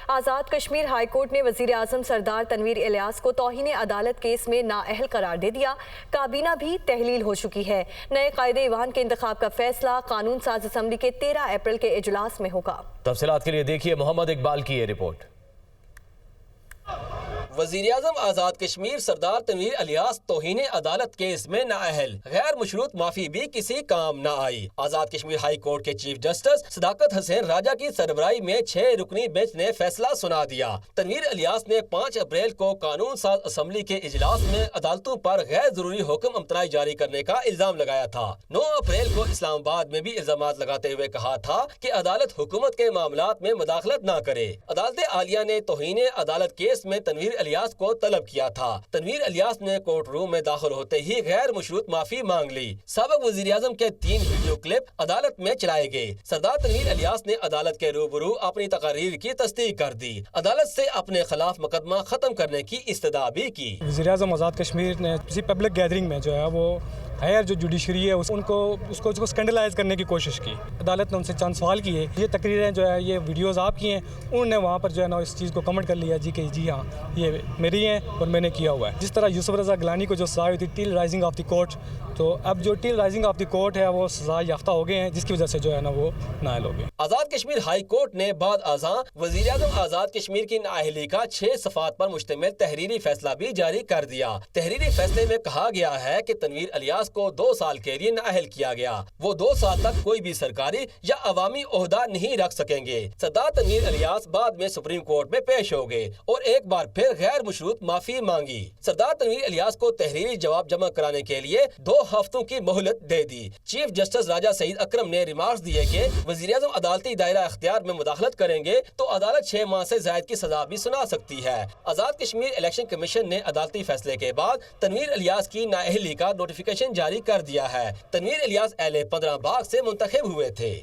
Azad Kashmir high court نے وزیر اعظم سردار تنویر الیاس کو توہین عدالت کیس میں نااہل قرار دے دیا۔ کابینہ بھی تحلیل ہو چکی ہے۔ نئے قائد ایوان کے انتخاب کا فیصلہ قانون ساز اسمبلی کے 13 اپریل کے اجلاس میں ہوگا۔ تفصیلات کے لیے دیکھیے محمد اقبال کی یہ رپورٹ۔ وزیر اعظم آزاد کشمیر سردار تنویر الیاس توہین عدالت کیس میں نااہل، غیر مشروط معافی بھی کسی کام نہ آئی۔ آزاد کشمیر ہائی کورٹ کے چیف جسٹس صداقت حسین راجہ کی سربراہی میں 6 رکنی بینچ نے فیصلہ سنا دیا۔ تنویر الیاس نے 5 اپریل کو قانون ساز اسمبلی کے اجلاس میں عدالتوں پر غیر ضروری حکم امتناعی جاری کرنے کا الزام لگایا تھا۔ 9 اپریل کو اسلام آباد میں بھی الزامات لگاتے ہوئے کہا تھا کہ عدالت حکومت کے معاملات میں مداخلت نہ کرے۔ عدالت عالیہ نے توہین عدالت کیس میں تنویر الیاس کو طلب کیا تھا۔ تنویر الیاس نے کورٹ روم میں داخل ہوتے ہی غیر مشروط معافی مانگ لی۔ سابق وزیر اعظم کے 3 ویڈیو کلپ عدالت میں چلائے گئے۔ سردار تنویر الیاس نے عدالت کے روبرو اپنی تقاریر کی تصدیق کر دی۔ عدالت سے اپنے خلاف مقدمہ ختم کرنے کی استدعا بھی کی۔ وزیر اعظم آزاد کشمیر نے کسی پبلک گیدرنگ میں جو ہے وہ ہائر جو جوڈیشری ہے اس کو سکینڈلائز کرنے کی کوشش کی۔ عدالت نے ان سے چند سوال کیے، یہ تقریریں جو ہے یہ ویڈیوز آپ کی ہیں، انہوں نے وہاں پر جو ہے نا اس چیز کو کمنٹ کر لیا کہ جی ہاں یہ میری ہیں اور میں نے کیا ہوا ہے۔ جس طرح یوسف رضا گیلانی کو جو سزا ہوئی تھی ٹل رائزنگ آف دی کورٹ، تو اب جو ٹل رائزنگ آف دی کورٹ ہے وہ سزا یافتہ ہو گئے ہیں، جس کی وجہ سے جو ہے نا وہ نااہل ہو گئے۔ آزاد کشمیر ہائی کورٹ نے بعد ازاں وزیر اعظم آزاد کشمیر کی نااہلی کا 6 صفحات پر مشتمل تحریری فیصلہ بھی جاری کر دیا۔ تحریری فیصلے میں کہا گیا ہے کہ تنویر الیاس کو 2 سال کے لیے نااہل کیا گیا۔ وہ 2 سال تک کوئی بھی سرکاری یا عوامی عہدہ نہیں رکھ سکیں گے۔ سردار تنویر الیاس بعد میں سپریم کورٹ میں پیش ہو گئے اور ایک بار پھر غیر مشروط معافی مانگی۔ سردار تنویر الیاس کو تحریری جواب جمع کرانے کے لیے 2 ہفتوں کی مہلت دے دی۔ چیف جسٹس راجہ سعید اکرم نے ریمارکس دیے کہ وزیر اعظم عدالتی دائرہ اختیار میں مداخلت کریں گے تو عدالت 6 ماہ سے زائد کی سزا بھی سنا سکتی ہے۔ آزاد کشمیر الیکشن کمیشن نے عدالتی فیصلے کے بعد تنویر الیاس کی نااہلی کا نوٹیفیکیشن جاری کر دیا ہے۔ تنویر الیاس اہل 15 باغ سے منتخب ہوئے تھے۔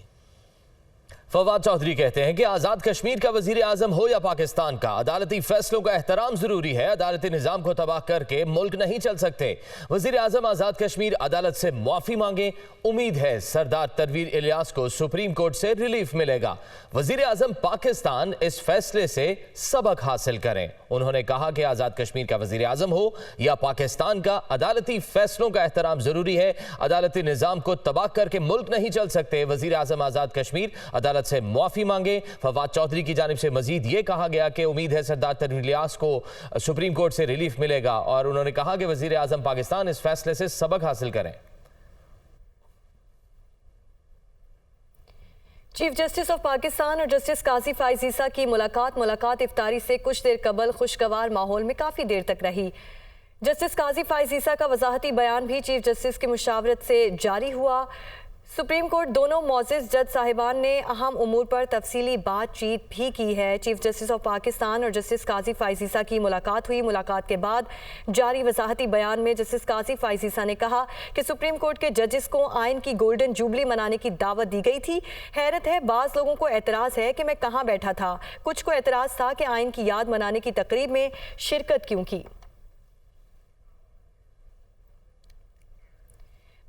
فواد چودھری کہتے ہیں کہ آزاد کشمیر کا وزیر اعظم ہو یا پاکستان کا، عدالتی فیصلوں کا احترام ضروری ہے۔ عدالتی نظام کو تباہ کر کے ملک نہیں چل سکتے۔ وزیر اعظم آزاد کشمیر عدالت سے معافی مانگیں، امید ہے سردار تنویر الیاس کو سپریم کورٹ سے ریلیف ملے گا۔ وزیر اعظم پاکستان اس فیصلے سے سبق حاصل کریں۔ انہوں نے کہا کہ آزاد کشمیر کا وزیر اعظم ہو یا پاکستان کا، عدالتی فیصلوں کا احترام ضروری ہے۔ عدالتی نظام کو تباہ کر کے ملک نہیں چل سکتے۔ وزیر اعظم آزاد کشمیر عدالت سے معافی مانگے۔ فواد چودھری کی جانب سے مزید یہ کہا گیا کہ امید ہے سردار تنویر الیاس کو سپریم کورٹ سے ریلیف ملے گا، اور انہوں نے کہا کہ وزیر اعظم پاکستان اس فیصلے سے سبق حاصل کریں۔ چیف جسٹس آف پاکستان اور جسٹس قاضی فائز عیسیٰ کی ملاقات افطاری سے کچھ دیر قبل خوشگوار ماحول میں کافی دیر تک رہی۔ جسٹس قاضی فائز عیسیٰ کا وضاحتی بیان بھی چیف جسٹس کی مشاورت سے جاری ہوا۔ سپریم کورٹ دونوں معزز جج صاحبان نے اہم امور پر تفصیلی بات چیت بھی کی ہے۔ چیف جسٹس آف پاکستان اور جسٹس قاضی فائز عیسیٰ کی ملاقات ہوئی۔ ملاقات کے بعد جاری وضاحتی بیان میں جسٹس قاضی فائز عیسیٰ نے کہا کہ سپریم کورٹ کے ججز کو آئین کی گولڈن جوبلی منانے کی دعوت دی گئی تھی۔ حیرت ہے، بعض لوگوں کو اعتراض ہے کہ میں کہاں بیٹھا تھا، کچھ کو اعتراض تھا کہ آئین کی یاد منانے کی تقریب میں شرکت کیوں کی۔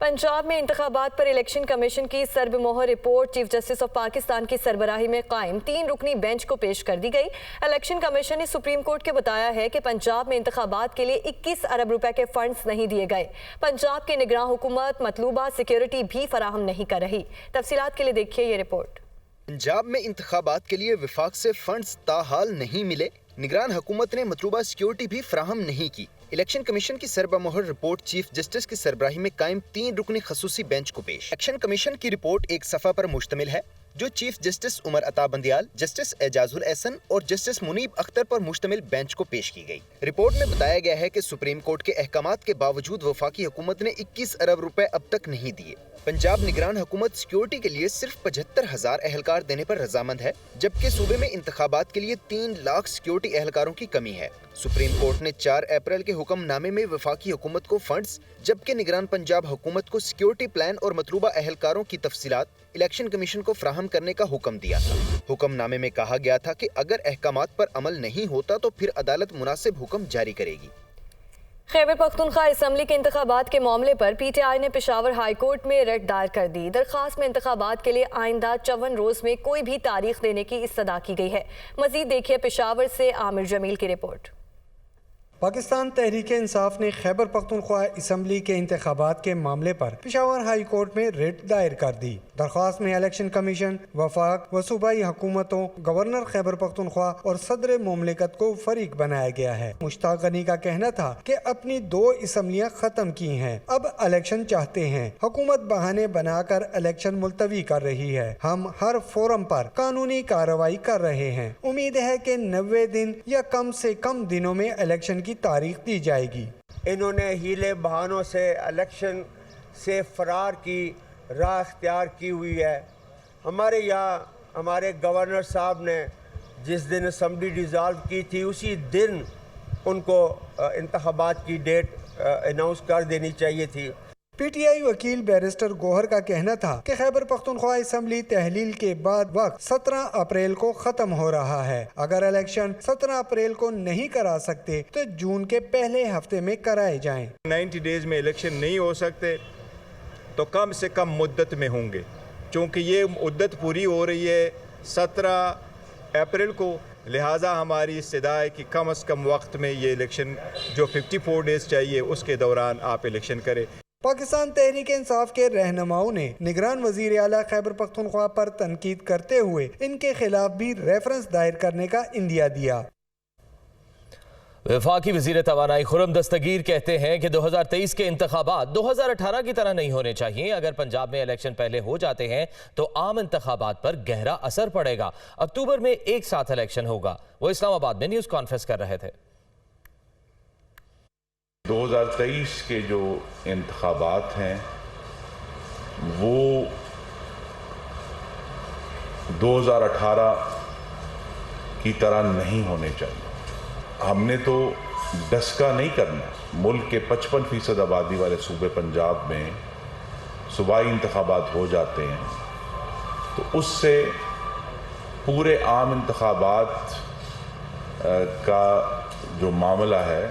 پنجاب میں انتخابات پر الیکشن کمیشن کی سرب مہر report chief justice of Pakistan کی سربراہی میں قائم 3 رکنی بینچ کو پیش کر دی گئی۔ الیکشن کمیشن نے سپریم کورٹ کے بتایا ہے کہ پنجاب میں انتخابات کے لیے 21 ارب روپے کے فنڈز نہیں دیے گئے۔ پنجاب کے نگراں حکومت مطلوبہ سیکیورٹی بھی فراہم نہیں کر رہی۔ تفصیلات کے لیے دیکھیے یہ رپورٹ۔ پنجاب میں انتخابات کے لیے وفاق سے فنڈز تاحال نہیں ملے۔ نگران حکومت نے مطلوبہ سیکیورٹی بھی فراہم نہیں کی۔ الیکشن کمیشن کی سربہ مہر رپورٹ چیف جسٹس کی سربراہی میں قائم 3 رکنی خصوصی بینچ کو پیش۔ الیکشن کمیشن کی رپورٹ ایک صفحہ پر مشتمل ہے جو chief justice Umar Ata Bandial, justice Ijaz ul Ahsan اور جسٹس منیب اختر پر مشتمل بینچ کو پیش کی گئی۔ رپورٹ میں بتایا گیا ہے کہ سپریم کورٹ کے احکامات کے باوجود وفاقی حکومت نے 21 ارب روپے اب تک نہیں دیے۔ پنجاب نگران حکومت سیکیورٹی کے لیے صرف 75,000 اہلکار دینے پر رضامند ہے، جبکہ صوبے میں انتخابات کے لیے 3 لاکھ سیکیورٹی اہلکاروں کی کمی ہے۔ سپریم کورٹ نے 4 اپریل کے حکم نامے میں وفاقی حکومت کو فنڈز، جبکہ نگران پنجاب حکومت کو سیکیورٹی پلان اور مطلوبہ اہلکاروں کی تفصیلات الیکشن کمیشن کو فراہم کرنے کا حکم دیا تھا۔ حکم نامے میں کہا گیا تھا کہ اگر احکامات پر عمل نہیں ہوتا تو پھر عدالت مناسب حکم جاری کرے گی۔ خیبر پختونخوا اسمبلی کے انتخابات کے معاملے پر پی ٹی آئی نے پشاور ہائی کورٹ میں ریٹ دائر کر دی۔ درخواست میں انتخابات کے لیے آئندہ 54 روز میں کوئی بھی تاریخ دینے کی استدعا کی گئی ہے۔ مزید دیکھیے پشاور سے عامر جمیل کی رپورٹ۔ پاکستان تحریک انصاف نے خیبر پختونخوا اسمبلی کے انتخابات کے معاملے پر پشاور ہائی کورٹ میں ریٹ دائر کر دی۔ درخواست میں الیکشن کمیشن، وفاق و صوبائی حکومتوں، گورنر خیبر پختونخوا اور صدر مملکت کو فریق بنایا گیا ہے۔ مشتاق غنی کا کہنا تھا کہ اپنی 2 اسمبلیاں ختم کی ہیں، اب الیکشن چاہتے ہیں۔ حکومت بہانے بنا کر الیکشن ملتوی کر رہی ہے۔ ہم ہر فورم پر قانونی کارروائی کر رہے ہیں۔ امید ہے کہ 90 دن یا کم سے کم دنوں میں الیکشن کی تاریخ دی جائے گی۔ انہوں نے ہیلے بہانوں سے الیکشن سے فرار کی راہ اختیار کی ہوئی ہے۔ ہمارے یہاں ہمارے گورنر صاحب نے جس دن اسمبلی ڈیزالو کی تھی اسی دن ان کو انتخابات کی ڈیٹ اناؤنس کر دینی چاہیے تھی۔ پی ٹی آئی وکیل بیرسٹر گوہر کا کہنا تھا کہ خیبر پختونخوا اسمبلی تحلیل کے بعد وقت 17 اپریل کو ختم ہو رہا ہے۔ اگر الیکشن 17 اپریل کو نہیں کرا سکتے تو جون کے پہلے ہفتے میں کرائے جائیں۔ 90 ڈیز میں الیکشن نہیں ہو سکتے تو کم سے کم مدت میں ہوں گے، چونکہ یہ مدت پوری ہو رہی ہے 17 اپریل کو، لہٰذا ہماری استدعا ہے کہ کم از کم وقت میں یہ الیکشن جو 54 ڈیز چاہیے اس کے دوران آپ الیکشن کریں۔ پاکستان تحریک انصاف کے رہنماؤں نے نگران وزیر اعلیٰ خیبر پختونخوا پر تنقید کرتے ہوئے ان کے خلاف بھی ریفرنس دائر کرنے کا عندیہ دیا۔ وفاقی وزیر توانائی خرم دستگیر کہتے ہیں کہ 2023 کے انتخابات 2018 کی طرح نہیں ہونے چاہیے۔ اگر پنجاب میں الیکشن پہلے ہو جاتے ہیں تو عام انتخابات پر گہرا اثر پڑے گا۔ اکتوبر میں ایک ساتھ الیکشن ہوگا۔ وہ اسلام آباد میں نیوز کانفرنس کر رہے تھے۔ 2023 کے جو انتخابات ہیں وہ 2018 کی طرح نہیں ہونے چاہیے۔ ہم نے تو ڈسکا نہیں کرنا۔ ملک کے 55% آبادی والے صوبے پنجاب میں صوبائی انتخابات ہو جاتے ہیں تو اس سے پورے عام انتخابات کا جو معاملہ ہے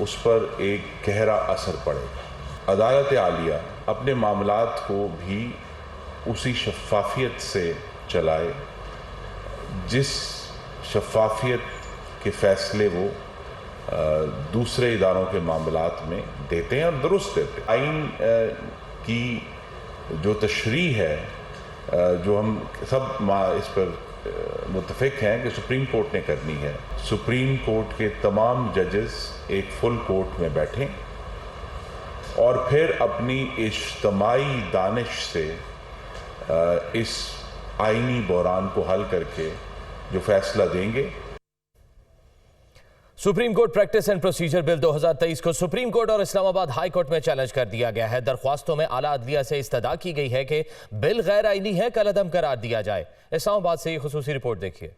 اس پر ایک گہرا اثر پڑے گا۔ عدالت عالیہ اپنے معاملات کو بھی اسی شفافیت سے چلائے جس شفافیت کے فیصلے وہ دوسرے اداروں کے معاملات میں دیتے ہیں اور درست دیتے ہیں۔ آئین کی جو تشریح ہے جو ہم سب اس پر متفق ہیں کہ سپریم کورٹ نے کرنی ہے، سپریم کورٹ کے تمام ججز ایک فل کورٹ میں بیٹھیں اور پھر اپنی اجتماعی دانش سے اس آئینی بحران کو حل کر کے جو فیصلہ دیں گے۔ Supreme court practice and procedure bill 2023 کو سپریم کورٹ اور اسلام آباد ہائی کورٹ میں چیلنج کر دیا گیا ہے۔ درخواستوں میں اعلیٰ عدلیہ سے استدعا کی گئی ہے کہ بل غیر آئینی ہے، کالعدم قرار دیا جائے۔ اسلام آباد سے یہ خصوصی رپورٹ دیکھیے۔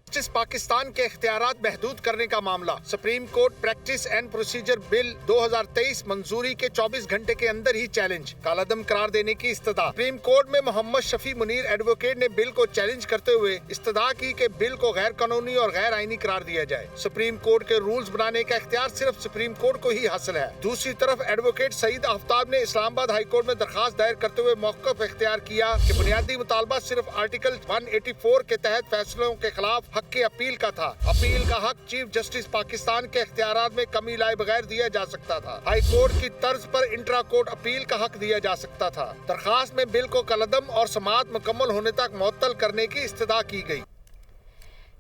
جس پاکستان کے اختیارات محدود کرنے کا معاملہ supreme court practice and procedure bill 2023 منظوری کے 24 گھنٹے کے اندر ہی چیلنج، کالعدم قرار دینے کی استدعا۔ سپریم کورٹ میں محمد شفیع منیر ایڈوکیٹ نے بل کو چیلنج کرتے ہوئے استدعا کی کہ بل کو غیر قانونی اور غیر آئینی قرار دیا جائے۔ سپریم کورٹ کے رولز بنانے کا اختیار صرف سپریم کورٹ کو ہی حاصل ہے۔ دوسری طرف ایڈوکیٹ سعید آفتاب نے اسلام آباد ہائی کورٹ میں درخواست دائر کرتے ہوئے موقف اختیار کیا کہ بنیادی مطالبہ صرف آرٹیکل 184 کے تحت فیصلوں کے خلاف حق کی اپیل کا تھا۔ اپیل کا حق چیف جسٹس پاکستان کے اختیارات میں کمی لائے بغیر دیا جا سکتا تھا۔ ہائی کورٹ کی طرز پر انٹرا کورٹ اپیل کا حق دیا جا سکتا تھا۔ درخواست میں بل کو کالعدم اور سماعت مکمل ہونے تک معطل کرنے کی استدعا کی گئی۔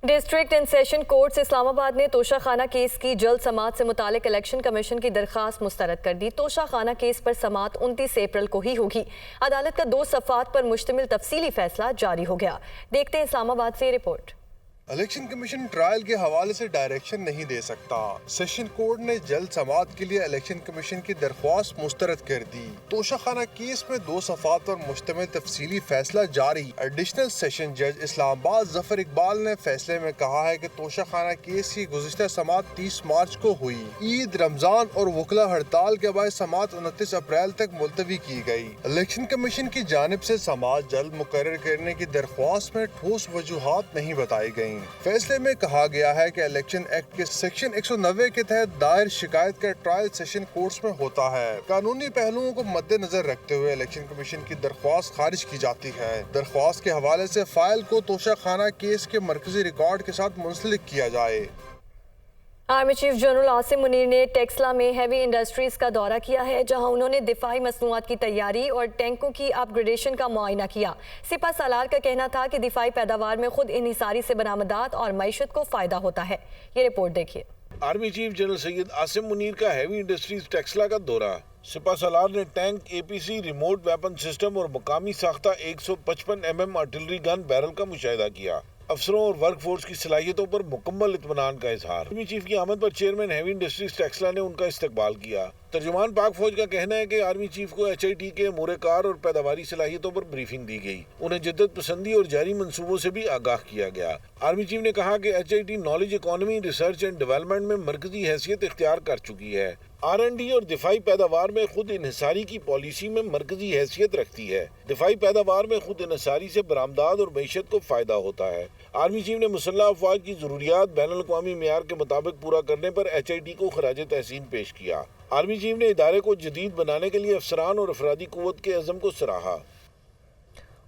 ڈسٹرکٹ اینڈ سیشن کورٹس اسلام آباد نے توشہ خانہ کیس کی جلد سماعت سے متعلق الیکشن کمیشن کی درخواست مسترد کر دی۔ توشہ خانہ کیس پر سماعت 29 اپریل کو ہی ہوگی۔ عدالت کا 2 صفحات پر مشتمل تفصیلی فیصلہ جاری ہو گیا۔ دیکھتے ہیں اسلام آباد سے یہ رپورٹ۔ الیکشن کمیشن ٹرائل کے حوالے سے ڈائریکشن نہیں دے سکتا۔ سیشن کورٹ نے جلد سماعت کے لیے الیکشن کمیشن کی درخواست مسترد کر دی۔ توشہ خانہ کیس میں 2 صفحات پر مشتمل تفصیلی فیصلہ جاری۔ ایڈیشنل سیشن جج اسلام آباد ظفر اقبال نے فیصلے میں کہا ہے کہ توشہ خانہ کیس کی گزشتہ سماعت 30 مارچ کو ہوئی۔ عید، رمضان اور وکلا ہڑتال کے بعد سماعت 29 اپریل تک ملتوی کی گئی۔ الیکشن کمیشن کی جانب سے سماعت جلد مقرر کرنے کی درخواست میں ٹھوس وجوہات نہیں بتائی گئیں۔ قوانین۔ فیصلے میں کہا گیا ہے کہ الیکشن ایکٹ کے سیکشن 190 کے تحت دائر شکایت کا ٹرائل سیشن کورٹس میں ہوتا ہے۔ قانونی پہلوؤں کو مد نظر رکھتے ہوئے الیکشن کمیشن کی درخواست خارج کی جاتی ہے۔ درخواست کے حوالے سے فائل کو توشہ خانہ کیس کے مرکزی ریکارڈ کے ساتھ منسلک کیا جائے۔ Army chief general Asim Munir نے ٹیکسلا میں ہیوی انڈسٹریز کا دورہ کیا ہے، جہاں انہوں نے دفاعی مصنوعات کی تیاری اور ٹینکوں کی اپ گریڈیشن کا معائنہ کیا۔ سپہ سالار کا کہنا تھا کہ دفاعی پیداوار میں خود انحصاری سے برآمدات اور معیشت کو فائدہ ہوتا ہے۔ یہ رپورٹ دیکھیے۔ Army chief general Syed Asim Munir کا ہیوی انڈسٹریز ٹیکسلا کا دورہ۔ سپہ سالار نے tank, APC، remote weapon system اور مقامی ساختہ 155 mm آرٹلری گن بیرل کا مشاہدہ کیا۔ افسروں اور ورک فورس کی صلاحیتوں پر مکمل اطمینان کا اظہار۔ آرمی چیف کی آمد پر چیئرمین ہیوی انڈسٹریز ٹیکسلا نے ان کا استقبال کیا۔ ترجمان پاک فوج کا کہنا ہے کہ آرمی چیف کو HIT کے امور کار اور پیداواری صلاحیتوں پر بریفنگ دی گئی۔ انہیں جدت پسندی اور جاری منصوبوں سے بھی آگاہ کیا گیا۔ آرمی چیف نے کہا کہ HIT knowledge economy, research and development میں مرکزی حیثیت اختیار کر چکی ہے۔ R&D اور دفاعی پیداوار میں خود انحصاری کی پالیسی میں مرکزی حیثیت رکھتی ہے۔ دفاعی پیداوار میں خود انحصاری سے برآمدات اور معیشت کو فائدہ ہوتا ہے۔ آرمی چیف نے مسلح افواج کی ضروریات بین الاقوامی معیار کے مطابق پورا کرنے پر HIT کو خراج تحسین پیش کیا۔ آرمی چیف نے ادارے کو جدید بنانے کے لیے افسران اور افرادی قوت کے عزم کو سراہا۔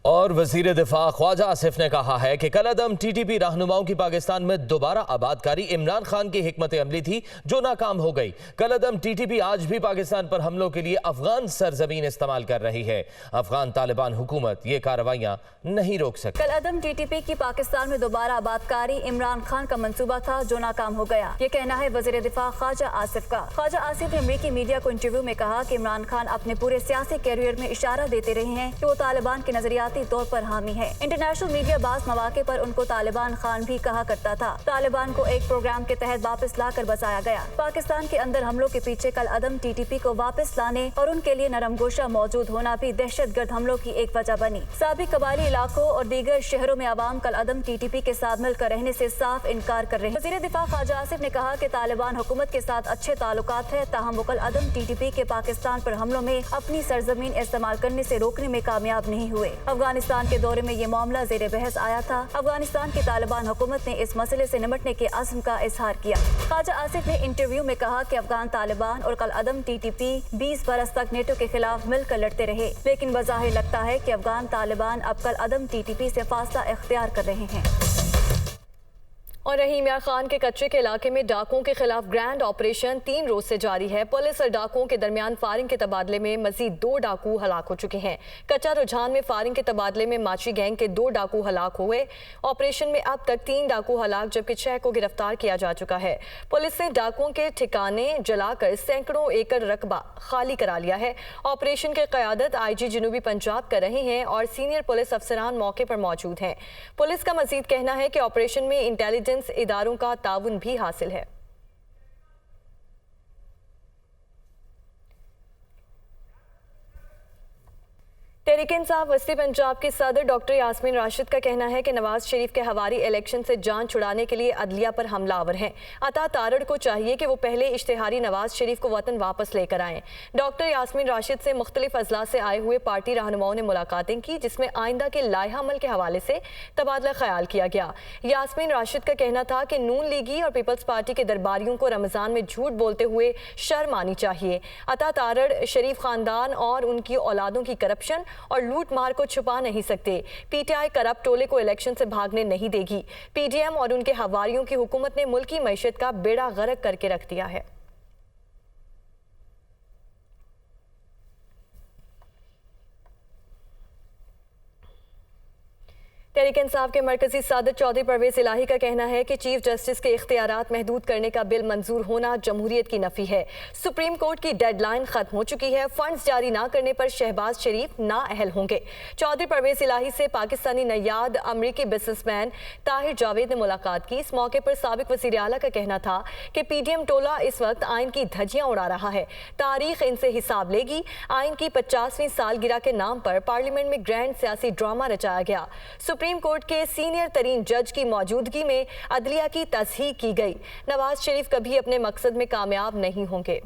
اور وزیر دفاع خواجہ آصف نے کہا ہے کہ کل عدم TTP رہنماؤں کی پاکستان میں دوبارہ آبادکاری عمران خان کی حکمت عملی تھی جو ناکام ہو گئی۔ کل عدم TTP آج بھی پاکستان پر حملوں کے لیے افغان سرزمین استعمال کر رہی ہے۔ افغان طالبان حکومت یہ کارروائیاں نہیں روک سکتی۔ کل عدم TTP کی پاکستان میں دوبارہ آبادکاری عمران خان کا منصوبہ تھا جو ناکام ہو گیا۔ یہ کہنا ہے وزیر دفاع خواجہ آصف کا۔ خواجہ آصف نے امریکی میڈیا کو انٹرویو میں کہا کہ عمران خان اپنے پورے سیاسی کیریئر میں اشارہ دیتے رہے ہیں کہ وہ طالبان کے نظریاتی طور پر حامی ہے۔ انٹرنیشنل میڈیا بعض مواقع پر ان کو طالبان خان بھی کہا کرتا تھا۔ طالبان کو ایک پروگرام کے تحت واپس لا کر بچایا گیا۔ پاکستان کے اندر حملوں کے پیچھے کل عدم TTP کو واپس لانے اور ان کے لیے نرم گوشہ موجود ہونا بھی دہشت گرد حملوں کی ایک وجہ بنی۔ سابق قبائلی علاقوں اور دیگر شہروں میں عوام کل عدم TTP کے ساتھ مل کر رہنے سے صاف انکار کر رہے ہیں۔ وزیر دفاع خواجہ آصف نے کہا کہ طالبان حکومت کے ساتھ اچھے تعلقات ہیں، تاہم وہ کل عدم TTP کے پاکستان پر حملوں میں اپنی سرزمین استعمال کرنے سے روکنے میں کامیاب نہیں ہوئے۔ افغانستان کے دورے میں یہ معاملہ زیر بحث آیا تھا۔ افغانستان کی طالبان حکومت نے اس مسئلے سے نمٹنے کے عزم کا اظہار کیا۔ خواجہ آصف نے انٹرویو میں کہا کہ افغان طالبان اور کل عدم TTP 20 برس تک نیٹو کے خلاف مل کر لڑتے رہے، لیکن بظاہر لگتا ہے کہ افغان طالبان اب کل عدم TTP سے فاصلہ اختیار کر رہے ہیں۔ اور رحیم یار خان کے کچے کے علاقے میں ڈاکوؤں کے خلاف گرینڈ آپریشن 3 روز سے جاری ہے۔ پولیس اور ڈاکوؤں کے درمیان فائرنگ کے تبادلے میں مزید 2 ڈاکو ہلاک ہو چکے ہیں۔ کچا رجحان میں فائرنگ کے تبادلے میں ماچی گینگ کے 2 ڈاکو ہلاک ہوئے۔ آپریشن میں اب تک 3 ڈاکو ہلاک جبکہ 6 کو گرفتار کیا جا چکا ہے۔ پولیس نے ڈاکوؤں کے ٹھکانے جلا کر سینکڑوں ایکڑ رقبہ خالی کرا لیا ہے۔ آپریشن کی قیادت IG جنوبی پنجاب کر رہے ہیں اور سینئر پولیس افسران موقع پر موجود ہیں۔ پولیس کا مزید کہنا ہے کہ آپریشن میں انٹیلیجنس اداروں کا تعاون بھی حاصل ہے۔ تحریک انصاف وسطی پنجاب کے صدر ڈاکٹر یاسمین راشد کا کہنا ہے کہ نواز شریف کے ہواری الیکشن سے جان چھڑانے کے لیے عدلیہ پر حملہ آور ہیں۔ عطا تارڑ کو چاہیے کہ وہ پہلے اشتہاری نواز شریف کو وطن واپس لے کر آئیں۔ ڈاکٹر یاسمین راشد سے مختلف اضلاع سے آئے ہوئے پارٹی رہنماؤں نے ملاقاتیں کی جس میں آئندہ کے لائحہ عمل کے حوالے سے تبادلہ خیال کیا گیا۔ یاسمین راشد کا کہنا تھا کہ نون لیگی اور پیپلز پارٹی کے درباریوں کو رمضان میں جھوٹ بولتے ہوئے شرم آنی چاہیے۔ عطا تارڑ شریف خاندان اور ان کی اولادوں کی کرپشن اور لوٹ مار کو چھپا نہیں سکتے۔ PTI کرپٹ ٹولے کو الیکشن سے بھاگنے نہیں دے گی۔ PDM اور ان کے حواریوں کی حکومت نے ملکی معیشت کا بیڑا غرق کر کے رکھ دیا ہے۔ تحریک انصاف کے مرکزی صدر چودھری پرویز الہی کا کہنا ہے کہ چیف جسٹس کے اختیارات محدود کرنے کا بل منظور ہونا جمہوریت کی نفی ہے۔ سپریم کورٹ کی ڈیڈ لائن ختم ہو چکی ہے۔ فنڈز جاری نہ کرنے پر شہباز شریف نااہل ہوں گے۔ چودھری پرویز الہی سے پاکستانی نیاد امریکی بزنس مین طاہر جاوید نے ملاقات کی۔ اس موقع پر سابق وزیر اعلیٰ کا کہنا تھا کہ PDM ٹولہ اس وقت آئین کی دھجیاں اڑا رہا ہے۔ تاریخ ان سے حساب لے گی۔ آئین کی 50ویں سالگرہ کے نام پر پارلیمنٹ میں گرینڈ سیاسی ڈرامہ رچایا گیا۔ سپریم کورٹ کے سینئر ترین جج کی موجودگی میں عدلیہ کی تصحیح کی گئی۔ نواز شریف کبھی اپنے مقصد میں کامیاب نہیں ہوں گے۔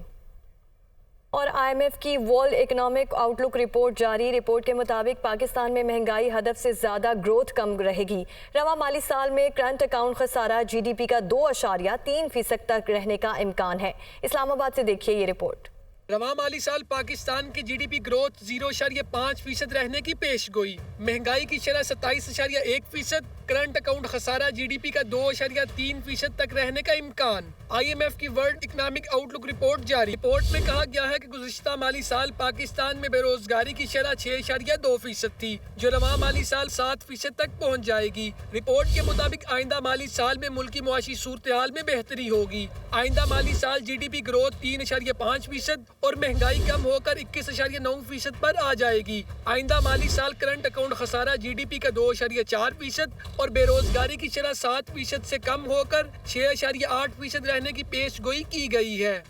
اور IMF کی ورلڈ اکنامک آؤٹ لک رپورٹ جاری. رپورٹ کے مطابق پاکستان میں مہنگائی ہدف سے زیادہ گروتھ کم رہے گی. رواں مالی سال میں کرنٹ اکاؤنٹ خسارہ GDP کا 2.3% تک رہنے کا امکان ہے. اسلام آباد سے دیکھیے یہ رپورٹ. رواں مالی سال پاکستان کی GDP گروتھ 0.5% رہنے کی پیش گوئی. مہنگائی کی شرح 27.1%. کرنٹ اکاؤنٹ خسارہ GDP کا 2.3% تک رہنے کا امکان. IMF کی ورلڈ اکنامک آؤٹ لک رپورٹ جاری. رپورٹ میں کہا گیا ہے کہ گزشتہ مالی سال پاکستان میں بے روزگاری کی شرح 6.2% تھی جو رواں مالی سال 7% تک پہنچ جائے گی. رپورٹ کے مطابق آئندہ مالی سال میں ملکی معاشی صورتحال میں بہتری ہوگی. آئندہ مالی سال GDP گروتھ 3.5% اور مہنگائی کم ہو کر 21.9% پر آ جائے گی. آئندہ مالی سال کرنٹ اکاؤنٹ خسارہ GDP کا 2.4% اور بے روزگاری کی شرح 7% سے کم ہو کر 6.8% رہنے کی پیش گوئی کی گئی ہے.